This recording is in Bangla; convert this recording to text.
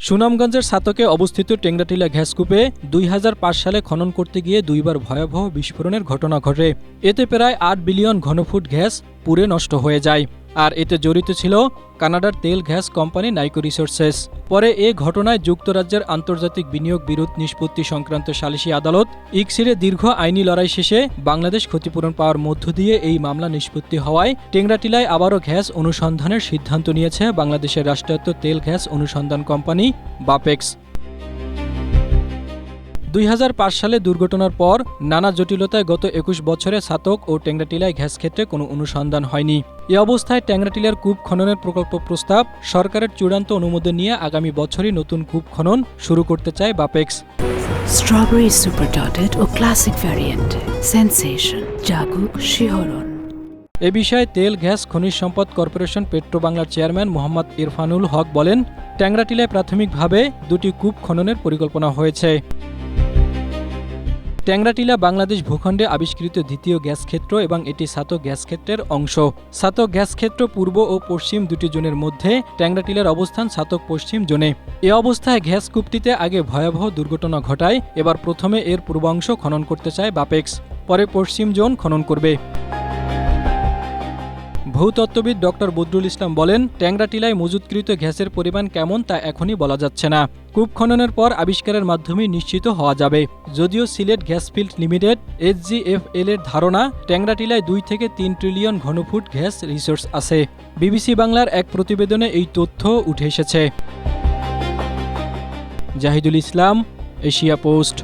সুনামগঞ্জের ছাতকে অবস্থিত টেংরাটিলা গ্যাসকূপে ২০০৫ সালে খনন করতে গিয়ে দুইবার ভয়াবহ বিস্ফোরণের ঘটনা ঘটে। এতে প্রায় ৮ বিলিয়ন ঘনফুট গ্যাস পুড়ে নষ্ট হয়ে যায়। আর এতে জড়িত ছিল কানাডার তেল গ্যাস কোম্পানি নাইকো রিসোর্সেস। পরে এ ঘটনায় যুক্তরাজ্যের আন্তর্জাতিক বিনিয়োগ বিরোধ নিষ্পত্তি সংক্রান্ত সালিসি আদালত ইকসিরে দীর্ঘ আইনি লড়াই শেষে বাংলাদেশ ক্ষতিপূরণ পাওয়ার মধ্য দিয়ে এই মামলা নিষ্পত্তি হওয়ায় টেংরাটিলায় আবারও গ্যাস অনুসন্ধানের সিদ্ধান্ত নিয়েছে বাংলাদেশের রাষ্ট্রায়ত্ত তেল গ্যাস অনুসন্ধান কোম্পানি বাপেক্স। ২০০৫ সালে দুর্ঘটনার পর নানা জটিলতায় গত ২১ বছরে ছাতক ও টেংরাটিলায় গ্যাস ক্ষেত্রে কোনো অনুসন্ধান হয়নি। এ অবস্থায় টেংরাটিলার কূপ খননের প্রকল্প প্রস্তাব সরকারের চূড়ান্ত অনুমোদন নিয়ে আগামী বছরই নতুন কূপ খনন শুরু করতে চায় বাপেক্স। স্ট্রবেরি সুপার ডটেড ও ক্লাসিক ভ্যারিয়েন্ট সেনসেশন জাগুক শিহরণ। এ বিষয়ে তেল গ্যাস খনিজ সম্পদ কর্পোরেশন পেট্রো বাংলার চেয়ারম্যান মোহাম্মদ ইরফানুল হক বলেন, টেংরাটিলায় প্রাথমিকভাবে দুটি কূপ খননের পরিকল্পনা হয়েছে। টেংরাটিলা বাংলাদেশ ভূখণ্ডে আবিষ্কৃত দ্বিতীয় গ্যাস ক্ষেত্র এবং এটি ছাতক গ্যাস ক্ষেত্রের অংশ। ছাতক গ্যাস ক্ষেত্র পূর্ব ও পশ্চিম দুটি জোনের মধ্যে টেংরাটিলার অবস্থান ছাতক পশ্চিম জোনে। এ অবস্থায় গ্যাস কূপটিতে আগে ভয়াবহ দুর্ঘটনা ঘটায়। এবার প্রথমে এর পূর্বাংশ খনন করতে চায় বাপেক্স, পরে পশ্চিম জোন খনন করবে। ভূতত্ত্ববিদ ডক্টর বদরুল ইসলাম বলেন, টেংরাটিলায় মজুতকৃত গ্যাসের পরিমাণ কেমন তা এখনই বলা যাচ্ছে না। কূপ খননের পর আবিষ্কারের মাধ্যমে নিশ্চিত হওয়া যাবে। যদিও Sylhet gas field limited SGFL এর ধারণা টেংরাটিলায় ২ থেকে ৩ ট্রিলিয়ন ঘনফুট গ্যাস রিসোর্স আছে। বিবিসি বাংলার এক প্রতিবেদনে এই তথ্য উঠে এসেছে। জাহিদুল ইসলাম, এশিয়া পোস্ট।